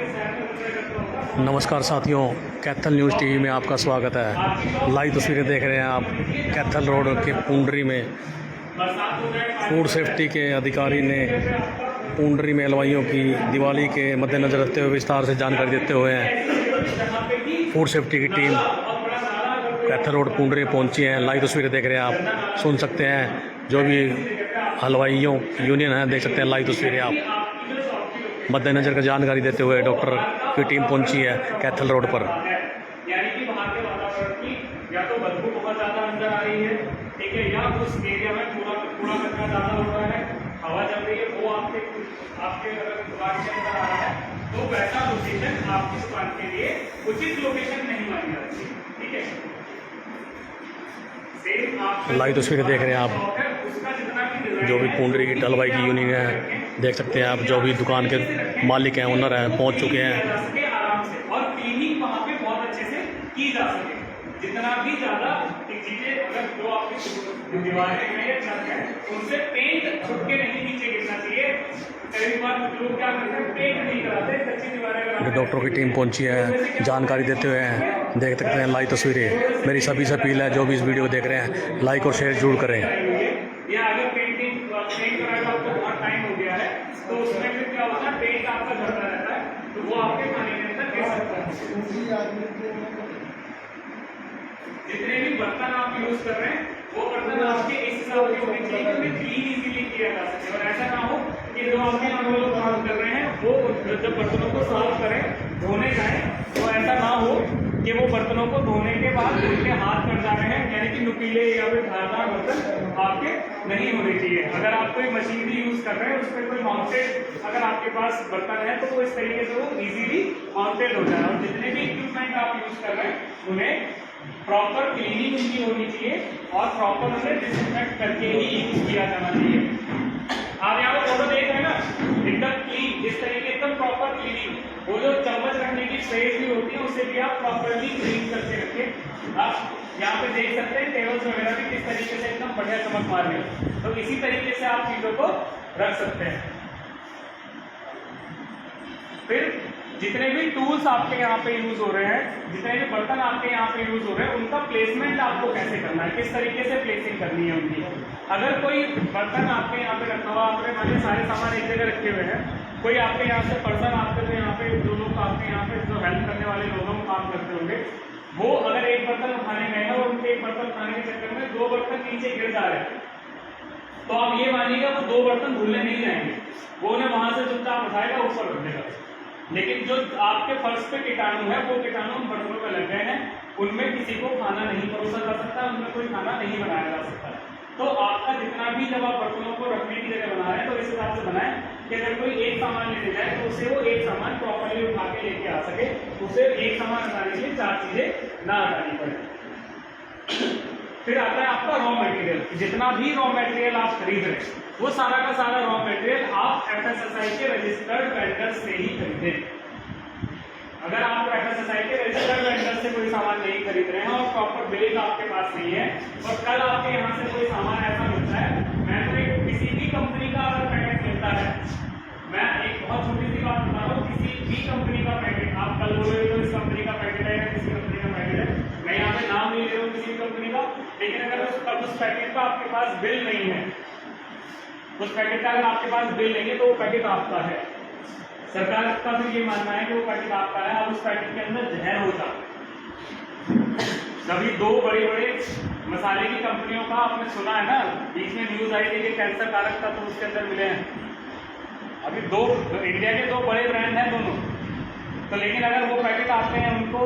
नमस्कार साथियों, Kaithal news TV में आपका स्वागत है। लाइव तस्वीरें देख रहे हैं आप कैथल रोड के पूंडरी में। फूड सेफ्टी के अधिकारी ने पूंडरी में हलवाइयों की दिवाली के मद्देनज़र रखते हुए विस्तार से जानकारी देते हुए हैं। फूड सेफ्टी की टीम कैथल रोड पूंडरी पहुंची है। लाइव तस्वीरें देख रहे हैं आप, सुन सकते हैं जो भी हलवाइयों की यूनियन है, देख सकते हैं लाइव तस्वीरें आप। मद्देनज़र का जानकारी देते हुए डॉक्टर की टीम पहुंची है कैथल रोड पर। यानी कि वहाँ के वातावरण की या तो बदबू बहुत ज़्यादा अंदर आ रही है, ठीक है, या उस एरिया में कूड़ा कचरा ज़्यादा हो रहा है, हवा चल रही है, वो आपके अगर दुकान के अंदर आ रहा है तो वैसा लोकेशन आपकी दुकान के लिए उचित लोकेशन नहीं मानी जाती, ठीक है। लाइव तस्वीरें देख रहे हैं आप, जो भी पूंडरी की हलवाई की यूनियन है, देख सकते हैं आप। जो भी दुकान के मालिक हैं, ओनर हैं, पहुंच चुके हैं। आराम से और क्लीनिंग वहाँ पे बहुत अच्छे से की जा सके, जितना भी ज़्यादा चीजें अगर जो आपकी दीवारें हैं या छत है उनसे पेंट छुट के नहीं नीचे गिरना चाहिए। कई बार लोग क्या करते हैं, पेंट नहीं कराते, कच्ची दीवारें। डॉक्टरों की टीम पहुंची है जानकारी देते हुए हैं, देख सकते हैं लाइव तस्वीरें। मेरी सभी से अपील है, जो भी इस वीडियो को देख रहे हैं, लाइक और शेयर जरूर करें। या अगर पेंट कराएगा आपको बहुत टाइम हो गया है तो उसमें फिर क्या होता है, पेंट आपका झड़ता रहता है, तो वो आपके खाने के अंदर गिर सकता है। जितने भी बर्तन आप यूज कर रहे हैं वो बर्तन आपके इस हिसाब के होने चाहिए कि उन्हें क्लीन इजीली किया जा सके, और ऐसा ना हो कि जो आपके यहाँ लोग काम कर रहे हैं वो जब बर्तनों को साफ करें, धोने जाए, तो ऐसा ना हो कि वो बर्तनों को धोने के बाद उनके हाथ कट जा रहे हैं, यानी कि नुकीले या फिर धारदार बर्तन आपके नहीं होने चाहिए। अगर आप कोई मशीनरी यूज कर रहे हैं, उस पर कोई माउंटेड अगर आपके पास बर्तन है तो वो इस तरीके से वो इजीली माउंटेड हो जाए। और जितने भी इक्विपमेंट आप यूज कर रहे हैं उन्हें प्रॉपर क्लीनिंग उनकी होनी चाहिए और प्रॉपर उसे डिसइंफेक्ट करके ही यूज किया जाना चाहिए। आप यहाँ पर फोटो देख रहे हैं ना, एकदम क्लीन, इस तरीके एकदम प्रॉपर क्लीनिंग। वो जो चम्मच रखने की ट्रेस भी होती है उसे भी आप प्रॉपरली क्लीन करके रखें। आप यहाँ पे देख सकते हैं टेबल्स वगैरह भी किस तरीके से एकदम बढ़िया चमक मार रहे हैं, तो इसी तरीके से आप चीजों को रख सकते हैं। फिर जितने भी टूल्स आपके यहाँ पे यूज हो रहे हैं, जितने भी बर्तन आपके यहाँ पे यूज हो रहे हैं, उनका प्लेसमेंट आपको कैसे करना है, किस तरीके से प्लेसिंग करनी है उनकी। अगर कोई बर्तन आपके यहाँ पे रखा हुआ, आपने मान सारे सामान एक जगह रखे हुए हैं, कोई आपके यहाँ से पर्सन आपके तो यहाँ पे जो लोग आपके यहाँ पे जो हेल्प करने वाले लोगों को काम करते होंगे, वो अगर एक बर्तन उठाने गए हैं और उनके एक बर्तन उठाने के चक्कर में दो बर्तन नीचे गिर जा रहे हैं, तो आप ये मानिएगा वो दो बर्तन भूलने नहीं जाएंगे, वो उन्हें वहां से चुपचाप उठाएगा, ऊपर रख देगा। लेकिन जो आपके फर्श पे कीटाणु है, वो कीटाणु उन बर्तनों में लग गए हैं, उनमें किसी को खाना नहीं परोसा जा सकता, उनमें कोई खाना नहीं बनाया जा सकता। तो आपका जितना भी जब आप बर्तनों को रखने की जगह बना रहे हैं तो इस हिसाब से बनाएं कि अगर कोई एक सामान लेने जाए तो उसे वो एक सामान प्रॉपरली उठा के लेके आ सके, उसे एक सामान हटाने के लिए चार चीजें ना हटानी पड़े। फिर आता है आपका रॉ मटेरियल। जितना भी रॉ मटेरियल आप खरीद रहे हैं वो सारा का सारा रॉ मटेरियल आप FSSAI के रजिस्टर्ड वेंडर से ही खरीदें। अगर आप FSSAI के रजिस्टर्ड वेंडर से कोई सामान नहीं खरीद रहे हैं और प्रॉपर बिलिंग आपके पास नहीं है, और कल आपके यहाँ से कोई सामान ऐसा मिलता है, मैं तो एक किसी भी कंपनी का अगर पैकेट मिलता है, मैं एक बहुत छोटी सी बात बता रहा हूँ, किसी भी कंपनी का पैकेट आप कल बोलोगे तो इस कंपनी का पैकेट है या किसी कंपनी का पैकेट है, मैं यहाँ पे नाम नहीं ले रहा हूँ किसी कंपनी का, लेकिन अगर उस पैकेट का आपके पास बिल नहीं है, उस पैकेट का अगर आपके पास बिल नहीं है तो वो पैकेट आपका है। सरकार का भी ये मानना है कि वो पैकेट आपका है, अब उस पैकेट के अंदर जहर होता। कभी दो बड़े बड़े मसाले की कंपनियों का आपने सुना है ना, बीच में न्यूज आई थी कि कैंसर कारक था तो उसके अंदर मिले हैं। अभी दो इंडिया के दो बड़े ब्रांड हैं दोनों, तो लेकिन अगर वो पैकेट आते हैं उनको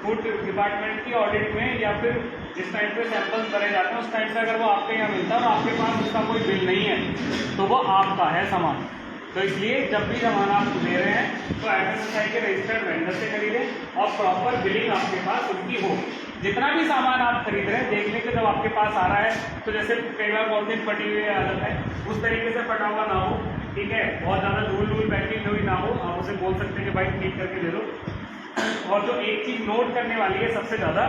फूड डिपार्टमेंट की ऑडिट में या फिर जिस टाइम पे सैंपल्स भरे जाते हैं उस टाइम पे अगर वो आपके यहाँ मिलता है और आपके पास उसका कोई बिल नहीं है तो वो आपका है सामान। तो इसलिए जब भी सामान आप ले रहे हैं तो FSSAI के रजिस्टर्ड वेंडर से खरीदें और प्रॉपर बिलिंग आपके पास उनकी हो। जितना भी सामान आप खरीद रहे हैं देखने के जब आपके पास आ रहा है तो जैसे कई बार पॉलिथीन फटी हुई आदत है, उस तरीके से फटा हुआ ना हो, ठीक है, बहुत ज़्यादा धूल पैकिंग हुई ना हो, आप उसे बोल सकते हैं कि भाई ठीक करके दे दो। और जो एक चीज नोट करने वाली है सबसे ज्यादा,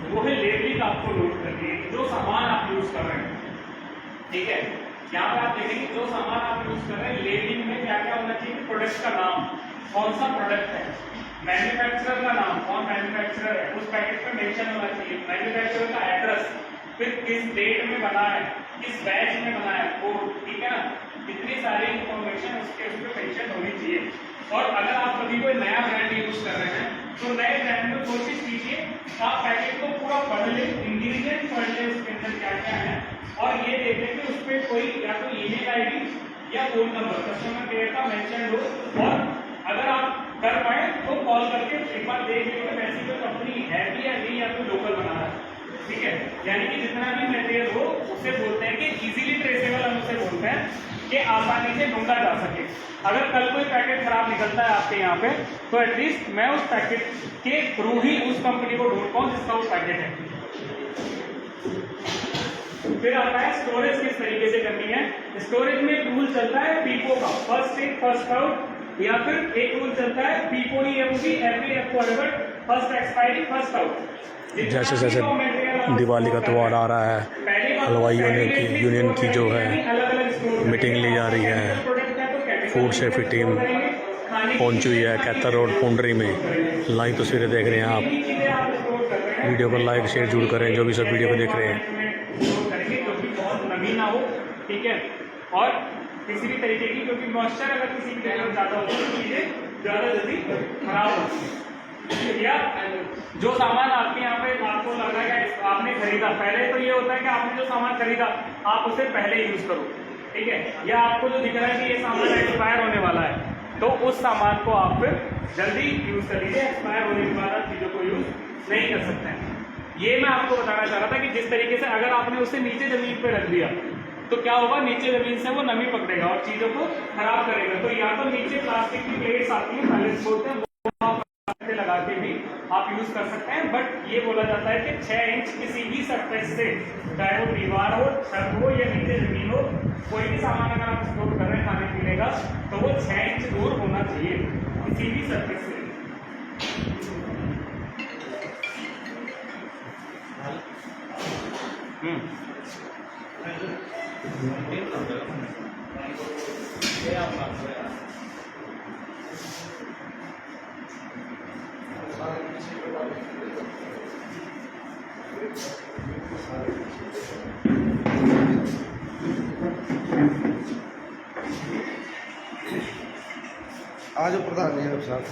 वो है लेबलिंग आपको नोट करनी है, जो सामान आप यूज कर रहे हैं, ठीक है। यहाँ पे आप देखेंगे जो सामान आप यूज कर रहे हैं लेबलिंग में क्या क्या होना चाहिए, प्रोडक्ट का नाम, कौन सा प्रोडक्ट है, मैन्युफैक्चरर का नाम, कौन मैन्युफैक्चरर है, उस पैकेट में मेंशन होना चाहिए, मैन्युफैक्चरर का एड्रेस, फिर किस डेट में बना है, किस बैच में बना है, कोड, ठीक है ना, इतनी सारी इंफॉर्मेशन उसके उस पर मेंशन होनी चाहिए। और अगर आप कभी कोई नया ब्रांड यूज कर रहे हैं तो नए ब्रांड में कोशिश कीजिए आप पैकेट को पूरा पढ़ लें, इंग्रेडिएंट पढ़ लें उसके अंदर क्या क्या है, और ये देखें कि उस पर कोई या तो ईमेल आईडी या फोन नंबर कस्टमर केयर का मेंशन हो, और अगर आप कर पाए तो कॉल करके एक बार देख लें कि ऐसी कोई कंपनी है भी या नहीं, या तो लोकल बना रहा है, ठीक है। यानी कि जितना भी मटेरियल हो उसे बोलते हैं कि इजीली ट्रेसेबल, हम उसे बोलते हैं कि आसानी से ढूंढा जा सके। अगर कल कोई पैकेट खराब निकलता है आपके यहाँ पे तो एटलीस्ट मैं उस पैकेट के थ्रू ही उस कंपनी को ढूंढ पाऊँ जिसका वो पैकेट है। फिर आता है स्टोरेज किस तरीके से करनी है। स्टोरेज में एक रूल चलता है पीपो का, फर्स्ट इन फर्स्ट आउट, या फिर एक रूल चलता है PPMC every forever, first expiry first out. जैसे जैसे दिवाली का त्यौहार आ रहा है, हलवाई यूनियन की जो है मीटिंग ली जा रही है, फूड सेफ्टी टीम पहुंची हुई है कैथल रोड पुंडरी में। लाइव तस्वीरें देख रहे हैं आप, वीडियो को लाइक शेयर जरूर करें जो भी सब वीडियो को देख रहे हैं। नमी ना हो, ठीक है, और किसी भी तरीके की, क्योंकि मॉइस्चर अगर किसी भी जगह ज़्यादा होता है तो चीज़ें ज़्यादा जल्दी खराब होती है। या जो सामान आपके यहाँ पे आपको लग रहा है कि आपने खरीदा, पहले तो ये होता है कि आपने जो सामान खरीदा आप उसे पहले यूज़ करो, ठीक है, या आपको जो दिख रहा है कि ये सामान एक्सपायर होने वाला है तो उस सामान को आप फिर जल्दी यूज़ कर लीजिए, एक्सपायर होने के बाद आप चीज़ों को यूज़ नहीं कर सकते हैं। ये मैं आपको बताना चाह रहा था कि जिस तरीके से अगर आपने उसे नीचे ज़मीन पर रख दिया तो क्या होगा, नीचे ज़मीन से वो नमी पकड़ेगा और चीज़ों को खराब करेगा। तो या तो नीचे प्लास्टिक की प्लेट्स आती हैं, पैलेट्स बोलते हैं, वो लगा के भी आप यूज़ कर सकते हैं। बट ये बोला जाता है कि 6 इंच किसी भी सरफेस से, चाहे वो दीवार हो, छत हो या नीचे ज़मीन हो, कोई भी सामान अगर आप स्टोर कर रहे हैं खाने पीने का तो वो 6 इंच दूर होना चाहिए किसी भी सरफेस से। आज प्रधान जी साहब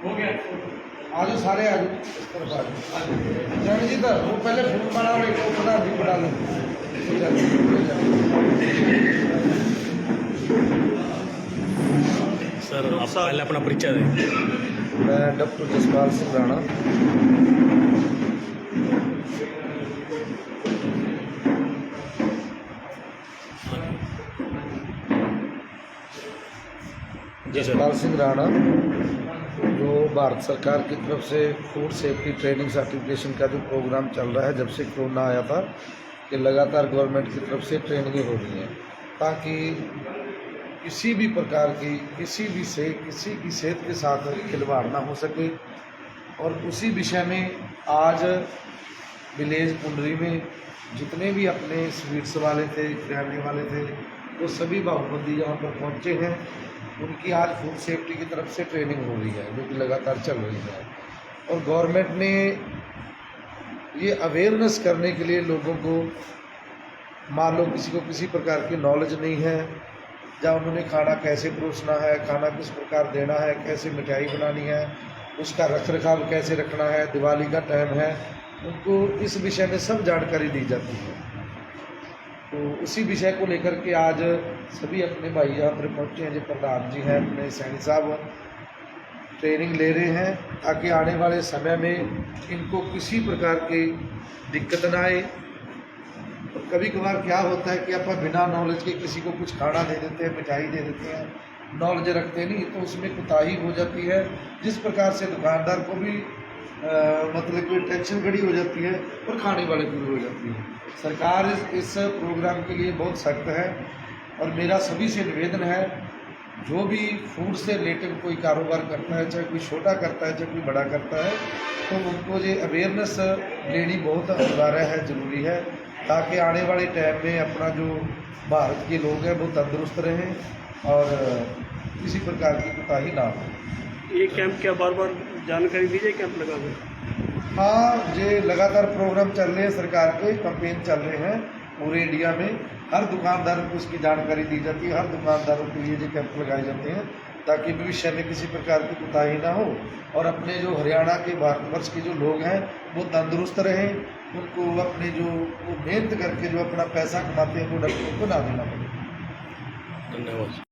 हो गया आज सारे आज जी तो वो पहले फोन बना रहे प्रधान जी बना लो। सर आप पहले अपना परिचय दें। मैं डॉक्टर जसपाल सिंह राणा, जसपाल सिंह राणा, जो भारत सरकार की तरफ से फूड सेफ्टी ट्रेनिंग सर्टिफिकेशन का जो प्रोग्राम चल रहा है जब से कोरोना आया था, कि लगातार गवर्नमेंट की तरफ से ट्रेनिंगें हो रही हैं ताकि किसी भी प्रकार की किसी की सेहत के साथ खिलवाड़ ना हो सके। और उसी विषय में आज विलेज पुंडरी में जितने भी अपने स्वीट्स वाले थे, किराने वाले थे, वो सभी बाहुबंदी यहाँ पर पहुँचे हैं। उनकी आज फूड सेफ्टी की तरफ से ट्रेनिंग हो रही है जो कि लगातार चल रही है। और गवर्नमेंट ने ये अवेयरनेस करने के लिए लोगों को, मान लो किसी को किसी प्रकार की नॉलेज नहीं है, जहाँ उन्होंने खाना कैसे परोसना है, खाना किस प्रकार देना है, कैसे मिठाई बनानी है, उसका रख रखाव कैसे रखना है, दिवाली का टाइम है, उनको इस विषय में सब जानकारी दी जाती है। तो उसी विषय को लेकर के आज सभी अपने भाई यहाँ पर पहुँचे हैं। जो प्रधान जी हैं अपने सैनी साहब ट्रेनिंग ले रहे हैं ताकि आने वाले समय में इनको किसी प्रकार की दिक्कत ना आए। और कभी कभार क्या होता है कि अपन बिना नॉलेज के किसी को कुछ खाना दे देते हैं, मिठाई दे देते हैं, नॉलेज रखते नहीं, तो उसमें कोताही हो जाती है, जिस प्रकार से दुकानदार को भी मतलब कोई टेंशन खड़ी हो जाती है और खाने वाले को भी हो जाती है। सरकार इस प्रोग्राम के लिए बहुत सख्त है और मेरा सभी से निवेदन है, जो भी फूड से रिलेटेड कोई कारोबार करता है, चाहे कोई छोटा करता है चाहे कोई बड़ा करता है, तो उनको ये अवेयरनेस लेनी बहुत अनिवार्य है, ज़रूरी है, ताकि आने वाले टाइम में अपना जो भारत के लोग हैं वो तंदुरुस्त रहें और किसी प्रकार की कोताही ना हो। ये कैंप क्या बार बार जानकारी दीजिए, कैंप लगा हुआ है? हाँ, ये लगातार प्रोग्राम चल रहे हैं, सरकार के कैंपेन चल रहे हैं पूरे इंडिया में। हर दुकानदार को उसकी जानकारी दी जाती है, हर दुकानदारों के लिए ये कैंप लगाए जाते हैं ताकि भविष्य में किसी प्रकार की कोताही ना हो और अपने जो हरियाणा के भारतवर्ष के जो लोग हैं वो तंदुरुस्त रहें, उनको अपने जो वो मेहनत करके जो अपना पैसा कमाते हैं वो डॉक्टरों को ना देना पड़े। धन्यवाद।